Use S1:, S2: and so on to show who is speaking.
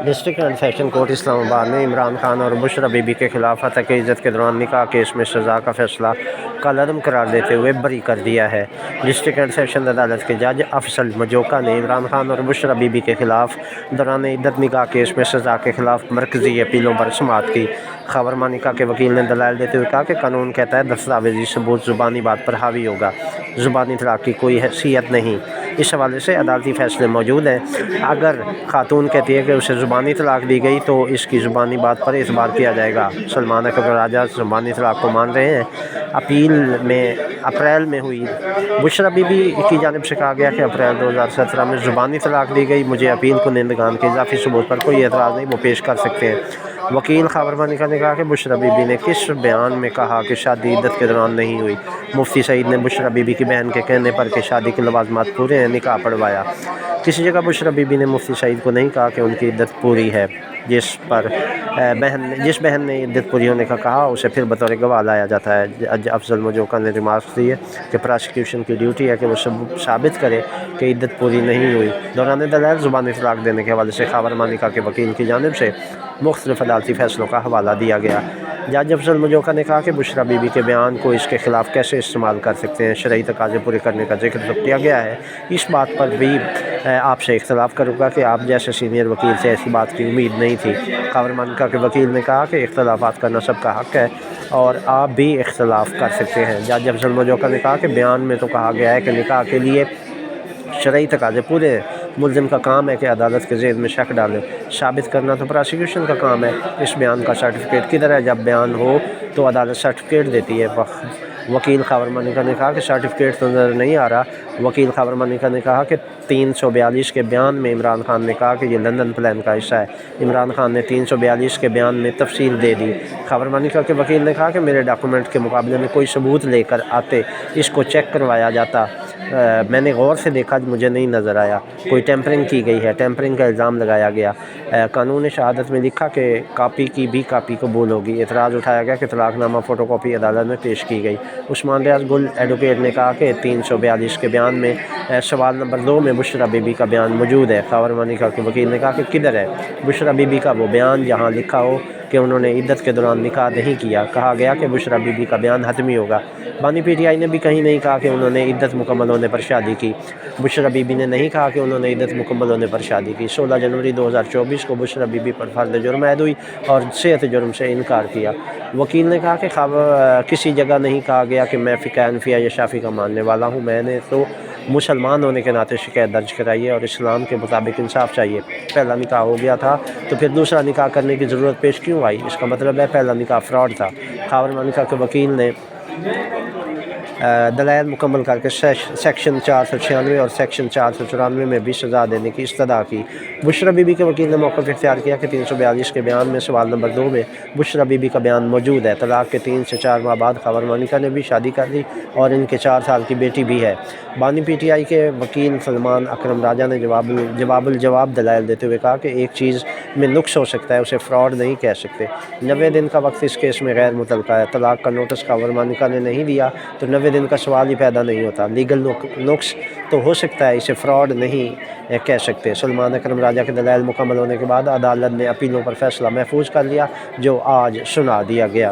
S1: District and session court اسلام آباد نے عمران خان اور بشرا بی بی کے خلاف حتیٰ عزت کے دوران نکاح کیس میں سزا کا فیصلہ کالعدم قرار دیتے ہوئے بری کر دیا ہے۔ ڈسٹرکٹ اینڈ سیشن عدالت کے جج افضل مجوکا نے عمران خان اور بشرا بی بی کے خلاف دوران عدت نکاح کیس میں سزا کے خلاف مرکزی اپیلوں پر سماعت کی۔ خاور مانیکا کے وکیل نے دلائل دیتے ہوئے کہا کہ قانون کہتا ہے دستاویزی ثبوت زبانی بات پر حاوی ہوگا، زبانی طلاق کی کوئی حیثیت نہیں۔ اس حوالے سے عدالتی فیصلے موجود ہیں۔ اگر خاتون کہتی ہے کہ اسے زبانی طلاق دی گئی تو اس کی زبانی بات پر اعتبار کیا جائے گا۔ سلمان اکرم راجہ زبانی طلاق کو مان رہے ہیں۔ اپریل میں ہوئی بشرا بی بی کی جانب سے کہا گیا کہ اپریل 2017 میں زبانی طلاق دی گئی، مجھے اپیل کنندگان کے اضافی ثبوت پر کوئی اعتراض نہیں، وہ پیش کر سکتے ہیں۔ وکیل خاور مانیکا نے کہا کہ بشرا بی بی نے کس بیان میں کہا کہ شادی عدت کے دوران نہیں ہوئی؟ مفتی سعید نے بشرا بی بی کی بہن کے کہنے پر کہ شادی کے لوازمات پورے ہیں نکاح پڑھوایا۔ کسی جگہ بشرا بی بی نے مفتی سعید کو نہیں کہا کہ ان کی عدت پوری ہے۔ جس بہن نے عدت پوری ہونے کا کہا اسے پھر بطور گواہ لایا جاتا ہے۔ جج افضل مجوکا نے ریمارکس دیے کہ پراسیکیوشن کی ڈیوٹی ہے کہ وہ ثابت کرے کہ عدت پوری نہیں ہوئی۔ دوران دلائل زبانی طلاق دینے کے حوالے سے خاور مانیکا کے وکیل کی جانب سے مختلف عدالتی فیصلوں کا حوالہ دیا گیا۔ جج افضل مجوکا نے کہا کہ بشرا بی بی کے بیان کو اس کے خلاف کیسے استعمال کر سکتے ہیں، شرعی تقاضے پورے کرنے کا ذکر تو کیا گیا ہے۔ اس بات پر بھی آپ سے اختلاف کروں گا کہ آپ جیسے سینئر وکیل سے ایسی بات کی امید نہیں تھی۔ خاور مانیکا کے وکیل نے کہا کہ اختلافات کرنا سب کا حق ہے اور آپ بھی اختلاف کر سکتے ہیں۔ جج افضل مجوکا نے کہا کہ بیان میں تو کہا گیا ہے کہ نکاح کے لیے شرعی تقاضے پورے ہیں، ملزم کا کام ہے کہ عدالت کے ذہن میں شک ڈالے، ثابت کرنا تو پراسیکیوشن کا کام ہے۔ اس بیان کا سرٹیفکیٹ کدھر ہے؟ جب بیان ہو تو عدالت سرٹیفکیٹ دیتی ہے۔ وکیل خاور مانیکا نے کہا کہ سرٹیفکیٹ تو نظر نہیں آ رہا۔ وکیل خاور مانیکا نے کہا کہ 342 کے بیان میں عمران خان نے کہا کہ یہ لندن پلان کا حصہ ہے۔ عمران خان نے 342 کے بیان میں تفصیل دے دی۔ خاور مانیکا کے وکیل نے کہا کہ میرے ڈاکومنٹ کے مقابلے میں کوئی ثبوت لے کر آتے، اس کو چیک کروایا جاتا، میں نے غور سے دیکھا، مجھے نہیں نظر آیا، کوئی ٹیمپرنگ کی گئی ہے، ٹیمپرنگ کا الزام لگایا گیا۔ قانون شہادت میں لکھا کہ کاپی کی بھی کاپی قبول ہوگی۔ اعتراض اٹھایا گیا کہ طلاق نامہ فوٹو کاپی عدالت میں پیش کی گئی۔ عثمان ریاض گل ایڈوکیٹ نے کہا کہ 342 کے بیان میں سوال نمبر 2 میں بشرا بی بی کا بیان موجود ہے۔ خاور مانیکا کے وکیل نے کہا کہ کدھر ہے بشرا بی بی کا وہ بیان جہاں لکھا ہو کہ انہوں نے عدت کے دوران نکاح نہیں کیا؟ کہا گیا کہ بشرا بی بی کا بیان حتمی ہوگا۔ بانی پی ٹی آئی نے بھی کہیں نہیں کہا کہ انہوں نے عدت مکمل ہونے پر شادی کی۔ بشرا بی بی نے نہیں کہا کہ انہوں نے عدت مکمل ہونے پر شادی کی۔ 16 جنوری 2024 کو بشرا بی بی پر فرد جرم عائد ہوئی اور صحت جرم سے انکار کیا۔ وکیل نے کہا کہ کسی جگہ نہیں کہا گیا کہ میں فقہ حنفیہ یا شافعی کا ماننے والا ہوں، میں نے تو مسلمان ہونے کے ناطے شکایت درج کرائی ہے اور اسلام کے مطابق انصاف چاہیے۔ پہلا نکاح ہو گیا تھا تو پھر دوسرا نکاح کرنے کی ضرورت پیش کیوں آئی؟ اس کا مطلب ہے پہلا نکاح فراڈ تھا۔ خاور مانیکا کے وکیل نے دلائل مکمل کر کے سیکشن 496 اور سیکشن 494 میں بھی سزا دینے کی استدعا کی۔ بشرا بی بی کے وکیل نے موقف اختیار کیا کہ 342 کے بیان میں سوال نمبر 2 میں بشرا بی بی کا بیان موجود ہے۔ طلاق کے 3 سے 4 ماہ بعد خاور مانیکا نے بھی شادی کر لی اور ان کے 4 سال کی بیٹی بھی ہے۔ بانی پی ٹی آئی کے وکیل سلمان اکرم راجہ نے جواب دلائل دیتے ہوئے کہا کہ ایک چیز میں نقص ہو سکتا ہے، اسے فراڈ نہیں کہہ سکتے۔ 90 دن کا وقت اس کیس میں غیر متعلقہ ہے۔ طلاق کا نوٹس خاور مانیکا نے نہیں دیا تو 90 دن کا سوال ہی پیدا نہیں ہوتا۔ لیگل نقص تو ہو سکتا ہے، اسے فراڈ نہیں کہہ سکتے۔ سلمان اکرم راجہ کے دلائل مکمل ہونے کے بعد عدالت نے اپیلوں پر فیصلہ محفوظ کر لیا جو آج سنا دیا گیا۔